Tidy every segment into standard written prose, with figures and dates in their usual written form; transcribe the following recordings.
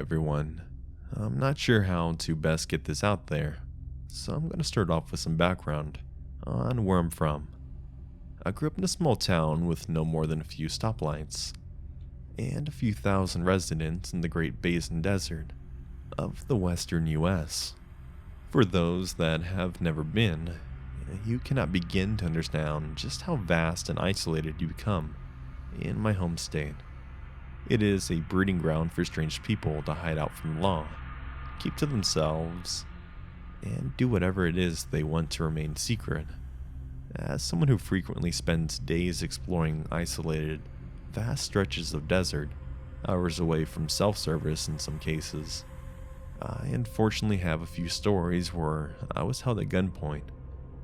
everyone. I'm not sure how to best get this out there, so I'm going to start off with some background on where I'm from. I grew up in a small town with no more than a few stoplights and a few thousand residents in the Great Basin Desert of the western US. For those that have never been, you cannot begin to understand just how vast and isolated you become in my home state. It is a breeding ground for strange people to hide out from the law, keep to themselves, and do whatever it is they want to remain secret. As someone who frequently spends days exploring isolated, vast stretches of desert, hours away from self-service in some cases, I unfortunately have a few stories where I was held at gunpoint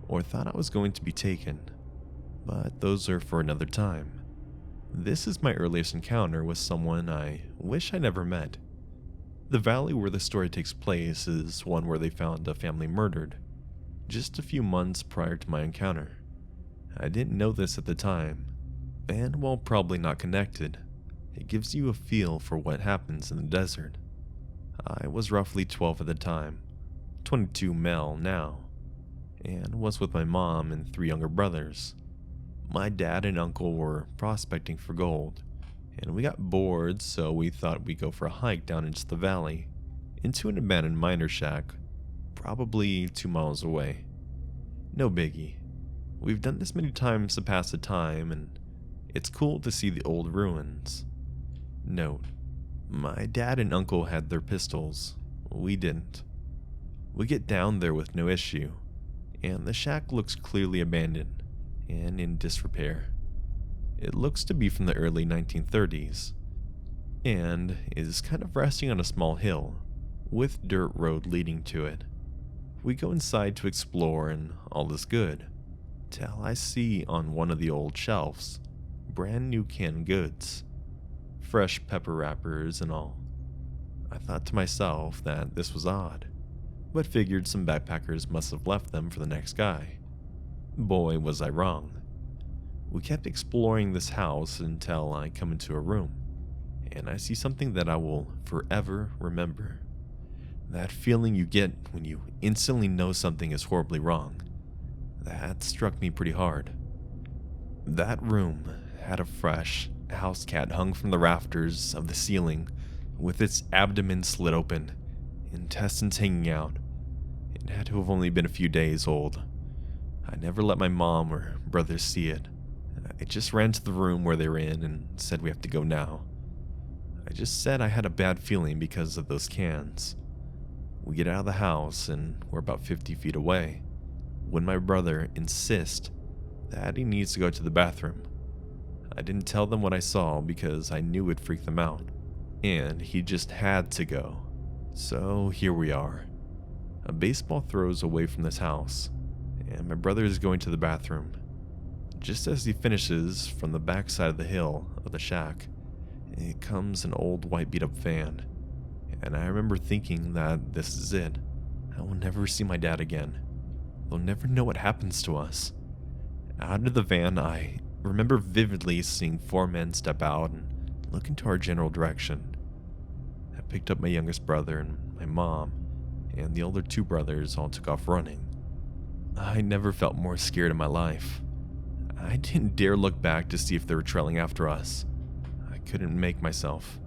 or thought I was going to be taken, but those are for another time. This is my earliest encounter with someone I wish I never met. The valley where the story takes place is one where they found a family murdered, just a few months prior to my encounter. I didn't know this at the time, and while probably not connected, it gives you a feel for what happens in the desert. I was roughly 12 at the time, 22 male now, and was with my mom and 3 younger brothers. My dad and uncle were prospecting for gold, and we got bored, so we thought we'd go for a hike down into the valley, into an abandoned miner shack, probably 2 miles away. No biggie. We've done this many times to pass the time, and it's cool to see the old ruins. Note, my dad and uncle had their pistols. We didn't. We get down there with no issue, and the shack looks clearly abandoned and in disrepair. It looks to be from the early 1930s, and is kind of resting on a small hill, with dirt road leading to it. We go inside to explore, and all is good, till I see on one of the old shelves, brand new canned goods, fresh pepper wrappers and all. I thought to myself that this was odd, but figured some backpackers must have left them for the next guy. Boy, was I wrong. We kept exploring this house until I come into a room, and I see something that I will forever remember. That feeling you get when you instantly know something is horribly wrong. That struck me pretty hard. That room had a fresh house cat hung from the rafters of the ceiling, with its abdomen slit open, intestines hanging out. It had to have only been a few days old. I never let my mom or brothers see it. I just ran to the room where they were in and said we have to go now. I just said I had a bad feeling because of those cans. We get out of the house and we're about 50 feet away when my brother insists that he needs to go to the bathroom. I didn't tell them what I saw because I knew it'd freak them out, and he just had to go. So here we are. A baseball throws away from this house, and my brother is going to the bathroom. Just as he finishes, from the back side of the hill of the shack, it comes an old white beat-up van, and I remember thinking that this is it. I will never see my dad again. They'll never know what happens to us. Out of the van, I remember vividly seeing 4 men step out and look into our general direction. I picked up my youngest brother and my mom, and the older 2 brothers all took off running. I never felt more scared in my life. I didn't dare look back to see if they were trailing after us. I couldn't make myself.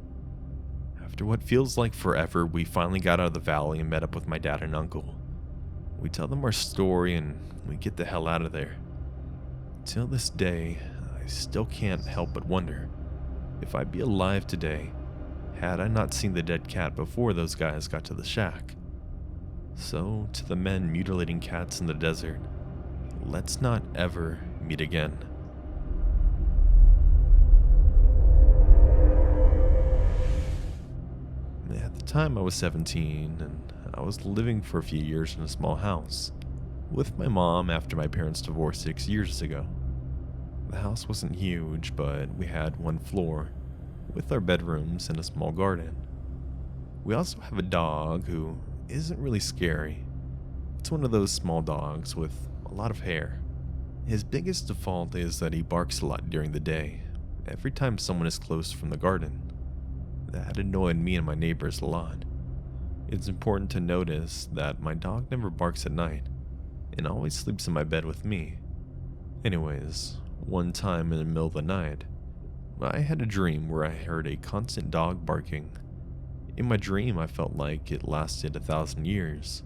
After what feels like forever, we finally got out of the valley and met up with my dad and uncle. We tell them our story and we get the hell out of there. Till this day, I still can't help but wonder if I'd be alive today had I not seen the dead cat before those guys got to the shack. So, to the men mutilating cats in the desert, let's not ever meet again. At the time I was 17, and I was living for a few years in a small house with my mom after my parents divorced 6 years ago. The house wasn't huge, but we had 1 floor with our bedrooms and a small garden. We also have a dog who isn't really scary. It's one of those small dogs with a lot of hair. His biggest default is that he barks a lot during the day, every time someone is close from the garden. That annoyed me and my neighbors a lot. It's important to notice that my dog never barks at night and always sleeps in my bed with me. Anyways, one time in the middle of the night, I had a dream where I heard a constant dog barking. In my dream, I felt like it lasted 1,000 years,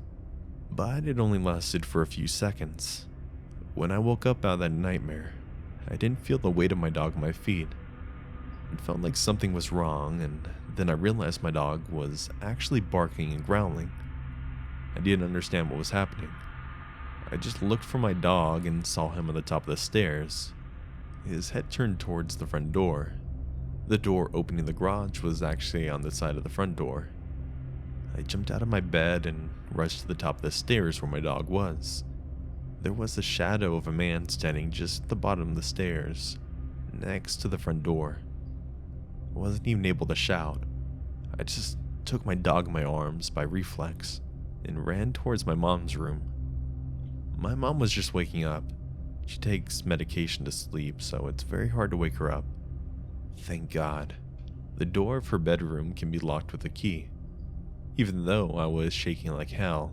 but it only lasted for a few seconds. When I woke up out of that nightmare, I didn't feel the weight of my dog on my feet. It felt like something was wrong, and then I realized my dog was actually barking and growling. I didn't understand what was happening. I just looked for my dog and saw him at the top of the stairs. His head turned towards the front door. The door opening the garage was actually on the side of the front door. I jumped out of my bed and rushed to the top of the stairs where my dog was. There was a shadow of a man standing just at the bottom of the stairs, next to the front door. I wasn't even able to shout. I just took my dog in my arms by reflex and ran towards my mom's room. My mom was just waking up. She takes medication to sleep, so it's very hard to wake her up. Thank God. The door of her bedroom can be locked with a key. Even though I was shaking like hell,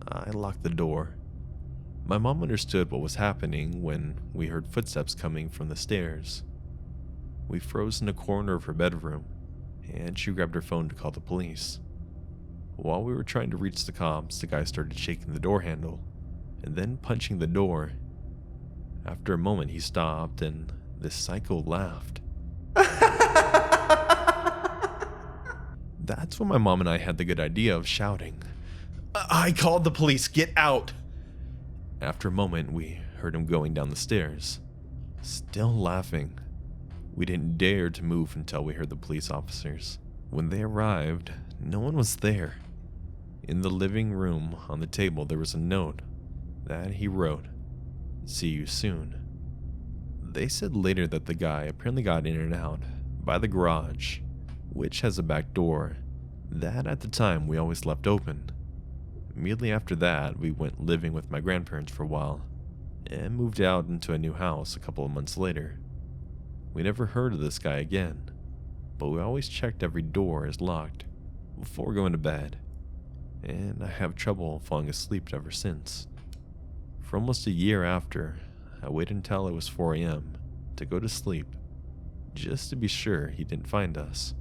I locked the door. My mom understood what was happening when we heard footsteps coming from the stairs. We froze in a corner of her bedroom, and she grabbed her phone to call the police. While we were trying to reach the cops, the guy started shaking the door handle and then punching the door. After a moment, he stopped, and this psycho laughed. That's when my mom and I had the good idea of shouting, "I called the police, get out!" After a moment, we heard him going down the stairs, still laughing. We didn't dare to move until we heard the police officers. When they arrived, no one was there. In the living room, on the table, there was a note that he wrote, "See you soon." They said later that the guy apparently got in and out by the garage, which has a back door that at the time we always left open. Immediately after that, we went living with my grandparents for a while and moved out into a new house a couple of months later. We never heard of this guy again, but we always checked every door is locked before going to bed, and I have trouble falling asleep ever since. For almost a year after, I waited until it was 4 a.m. to go to sleep, just to be sure he didn't find us,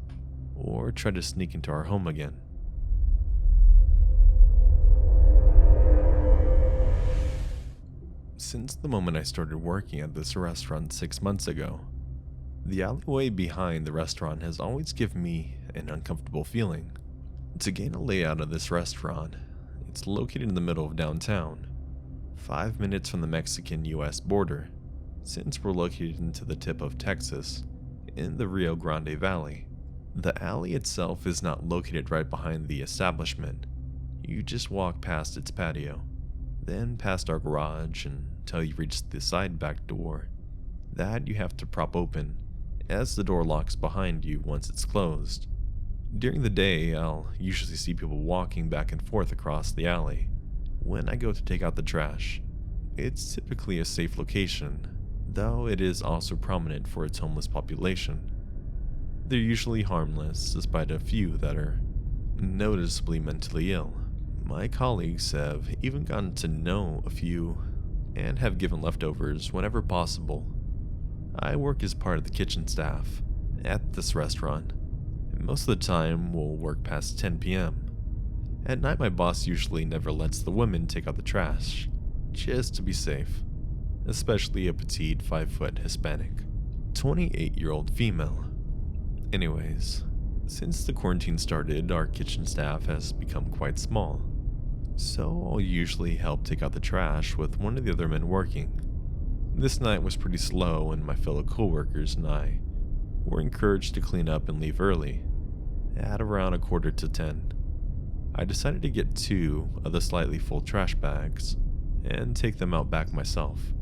or try to sneak into our home again. Since the moment I started working at this restaurant 6 months ago, the alleyway behind the restaurant has always given me an uncomfortable feeling. To gain a layout of this restaurant, it's located in the middle of downtown, 5 minutes from the Mexican-US border, since we're located into the tip of Texas, in the Rio Grande Valley. The alley itself is not located right behind the establishment. You just walk past its patio, then past our garage until you reach the side back door that you have to prop open as the door locks behind you once it's closed. During the day, I'll usually see people walking back and forth across the alley. When I go to take out the trash, it's typically a safe location, though it is also prominent for its homeless population. They're usually harmless, despite a few that are noticeably mentally ill. My colleagues have even gotten to know a few and have given leftovers whenever possible. I work as part of the kitchen staff at this restaurant, and most of the time we'll work past 10 p.m. At night, my boss usually never lets the women take out the trash, just to be safe, especially a petite 5-foot Hispanic, 28-year-old female. Anyways, since the quarantine started, our kitchen staff has become quite small, so I'll usually help take out the trash with one of the other men working. This night was pretty slow, and my fellow coworkers and I were encouraged to clean up and leave early, at around 9:45. I decided to get 2 of the slightly full trash bags and take them out back myself,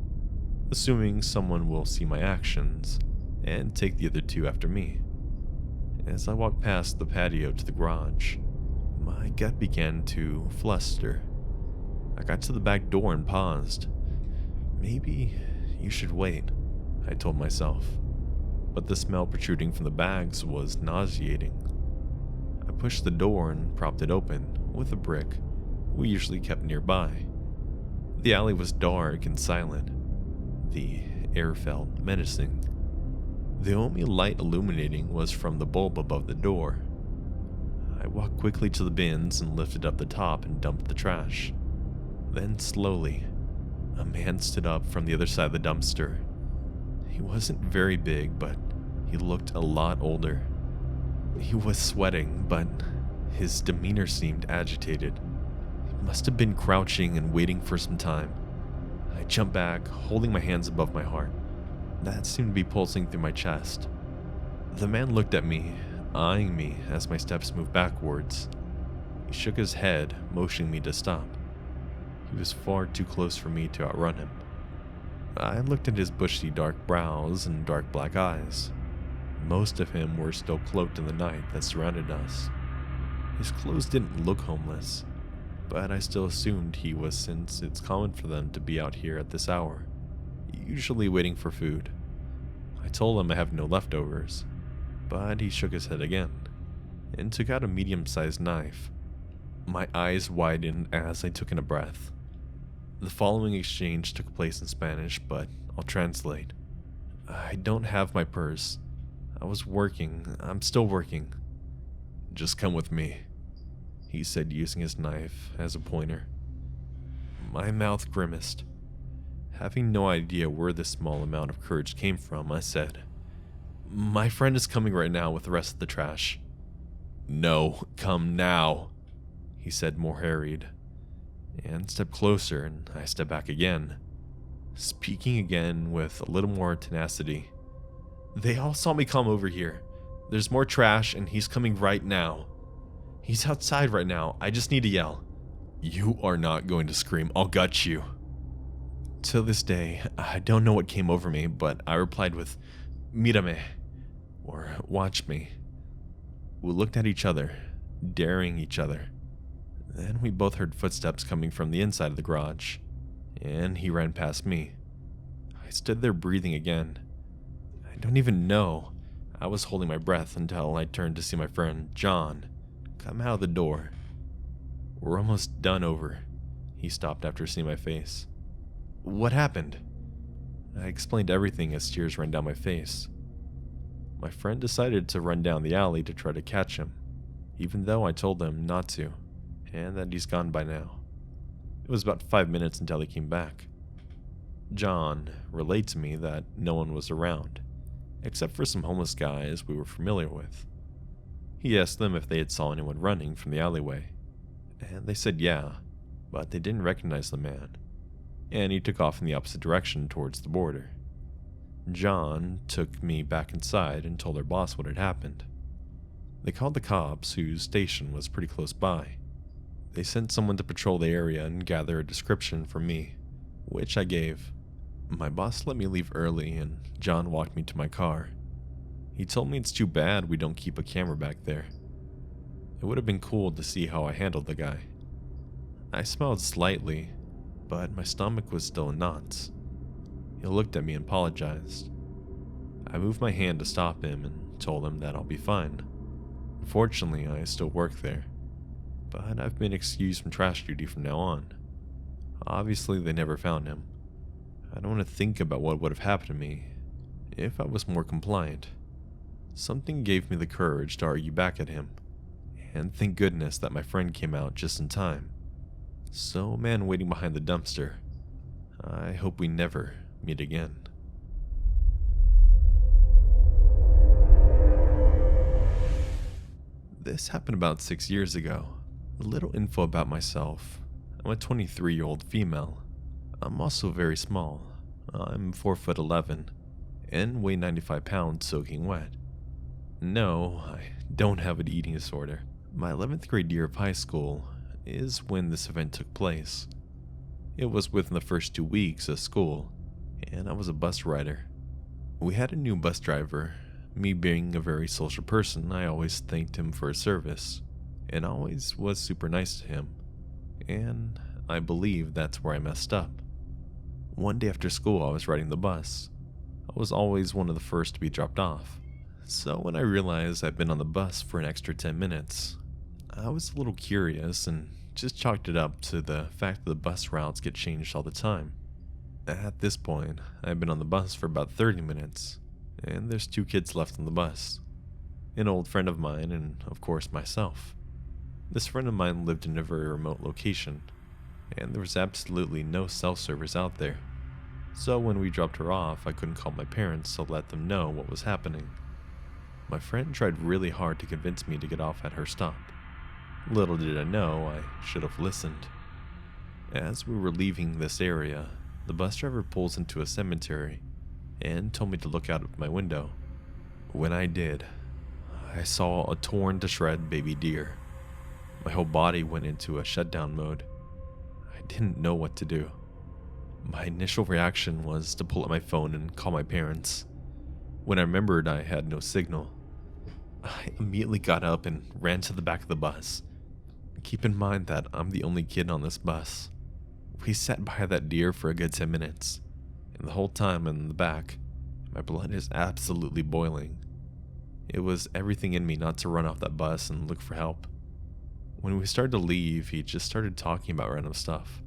assuming someone will see my actions and take the other 2 after me. As I walked past the patio to the garage, my gut began to fluster. I got to the back door and paused. Maybe you should wait, I told myself, but the smell protruding from the bags was nauseating. pushed the door and propped it open with a brick we usually kept nearby. The alley was dark and silent. The air felt menacing. The only light illuminating was from the bulb above the door. I walked quickly to the bins and lifted up the top and dumped the trash. Then slowly, a man stood up from the other side of the dumpster. He wasn't very big, but he looked a lot older. He was sweating, but his demeanor seemed agitated. He must have been crouching and waiting for some time. I jumped back, holding my hands above my heart. That seemed to be pulsing through my chest. The man looked at me, eyeing me as my steps moved backwards. He shook his head, motioning me to stop. He was far too close for me to outrun him. I looked at his bushy dark brows and dark black eyes. Most of him were still cloaked in the night that surrounded us. His clothes didn't look homeless, but I still assumed he was, since it's common for them to be out here at this hour, usually waiting for food. I told him I have no leftovers, but he shook his head again and took out a medium-sized knife. My eyes widened as I took in a breath. The following exchange took place in Spanish, but I'll translate. I don't have my purse. I was working. I'm still working. Just come with me, he said, using his knife as a pointer. My mouth grimaced. Having no idea where this small amount of courage came from, I said, "My friend is coming right now with the rest of the trash." "No, come now," he said, more harried, and stepped closer, and I stepped back again, speaking again with a little more tenacity. "They all saw me come over here. There's more trash, and he's coming right now. He's outside right now. I just need to yell." "You are not going to scream. I'll gut you." To this day, I don't know what came over me, but I replied with, "Mírame," or "watch me." We looked at each other, daring each other. Then we both heard footsteps coming from the inside of the garage, and he ran past me. I stood there breathing again. I don't even know. I was holding my breath until I turned to see my friend, John, come out of the door. "We're almost done over," he stopped after seeing my face. "What happened?" I explained everything as tears ran down my face. My friend decided to run down the alley to try to catch him, even though I told him not to, and that he's gone by now. It was about 5 minutes until he came back. John relayed to me that no one was around, except for some homeless guys we were familiar with. He asked them if they had saw anyone running from the alleyway, and they said yeah, but they didn't recognize the man, and he took off in the opposite direction towards the border. John took me back inside and told their boss what had happened. They called the cops, whose station was pretty close by. They sent someone to patrol the area and gather a description from me, which I gave. My boss let me leave early, and John walked me to my car. He told me it's too bad we don't keep a camera back there. It would have been cool to see how I handled the guy. I smiled slightly, but my stomach was still in knots. He looked at me and apologized. I moved my hand to stop him and told him that I'll be fine. Fortunately, I still work there, but I've been excused from trash duty from now on. Obviously, they never found him. I don't want to think about what would have happened to me if I was more compliant. Something gave me the courage to argue back at him, and thank goodness that my friend came out just in time. So, man waiting behind the dumpster, I hope we never meet again. This happened about 6 years ago. A little info about myself. I'm a 23-year-old female. I'm also very small. I'm 4'11" and weigh 95 pounds soaking wet. No, I don't have an eating disorder. My 11th grade year of high school is when this event took place. It was within the first 2 weeks of school, and I was a bus rider. We had a new bus driver. Me being a very social person, I always thanked him for his service, and always was super nice to him. And I believe that's where I messed up. One day after school, I was riding the bus. I was always one of the first to be dropped off. So when I realized I'd been on the bus for an extra 10 minutes, I was a little curious and just chalked it up to the fact that the bus routes get changed all the time. At this point, I've been on the bus for about 30 minutes, and there's 2 kids left on the bus. An old friend of mine and, of course, myself. This friend of mine lived in a very remote location, and there was absolutely no cell service out there. So when we dropped her off, I couldn't call my parents to let them know what was happening. My friend tried really hard to convince me to get off at her stop. Little did I know, I should have listened. As we were leaving this area, the bus driver pulls into a cemetery and told me to look out of my window. When I did, I saw a torn to shred baby deer. My whole body went into a shutdown mode. I didn't know what to do. My initial reaction was to pull out my phone and call my parents. When I remembered I had no signal, I immediately got up and ran to the back of the bus. Keep in mind that I'm the only kid on this bus. We sat by that deer for a good 10 minutes, and the whole time in the back, my blood is absolutely boiling. It was everything in me not to run off that bus and look for help. When we started to leave, he just started talking about random stuff,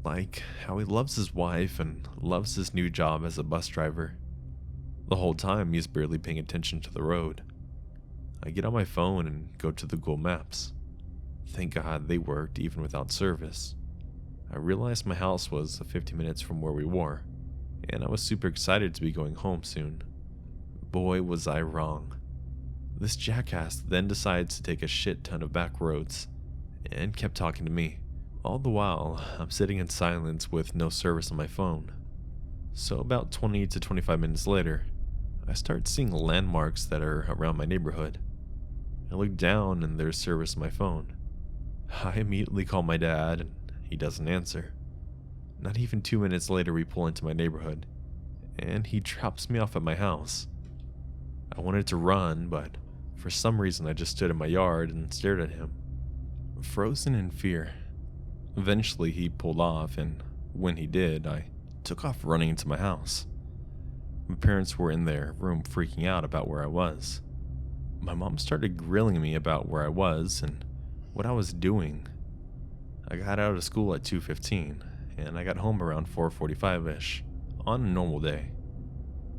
like how he loves his wife and loves his new job as a bus driver. The whole time, he's barely paying attention to the road. I get on my phone and go to the Google Maps. Thank God they worked even without service. I realized my house was 50 minutes from where we were, and I was super excited to be going home soon. Boy, was I wrong. This jackass then decides to take a shit ton of back roads and kept talking to me. All the while, I'm sitting in silence with no service on my phone. So about 20 to 25 minutes later, I start seeing landmarks that are around my neighborhood. I look down and there's service on my phone. I immediately call my dad and he doesn't answer. Not even 2 minutes later, we pull into my neighborhood and he drops me off at my house. I wanted to run, but for some reason I just stood in my yard and stared at him, frozen in fear. Eventually he pulled off, and when he did, I took off running into my house. My parents were in their room freaking out about where I was. My mom started grilling me about where I was and what I was doing. I got out of school at 2:15, and I got home around 4:45-ish on a normal day.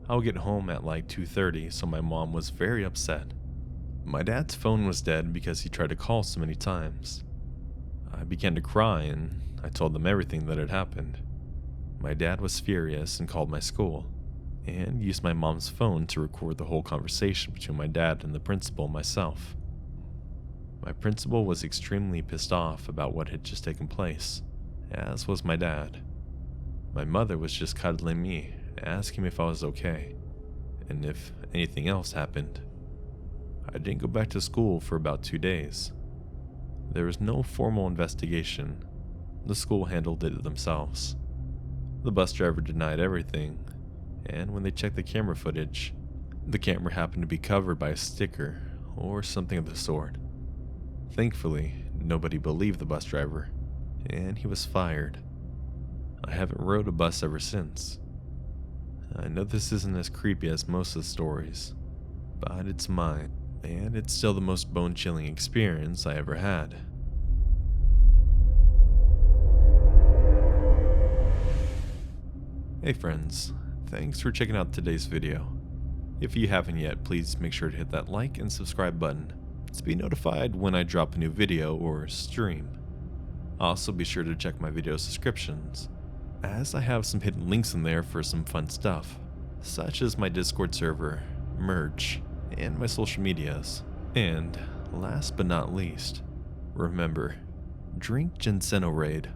I would get home at like 2:30, so my mom was very upset. My dad's phone was dead because he tried to call so many times. I began to cry and I told them everything that had happened. My dad was furious and called my school and used my mom's phone to record the whole conversation between my dad and the principal and myself. My principal was extremely pissed off about what had just taken place, as was my dad. My mother was just cuddling me, asking me if I was okay, and if anything else happened. I didn't go back to school for about 2 days. There was no formal investigation. The school handled it themselves. The bus driver denied everything, and when they checked the camera footage, the camera happened to be covered by a sticker or something of the sort. Thankfully, nobody believed the bus driver, and he was fired. I haven't rode a bus ever since. I know this isn't as creepy as most of the stories, but it's mine, and it's still the most bone-chilling experience I ever had. Hey friends, thanks for checking out today's video. If you haven't yet, please make sure to hit that like and subscribe button to be notified when I drop a new video or stream. Also be sure to check my video subscriptions, as I have some hidden links in there for some fun stuff, such as my Discord server, merch, and my social medias. And last but not least, remember, drink Genseno Raid.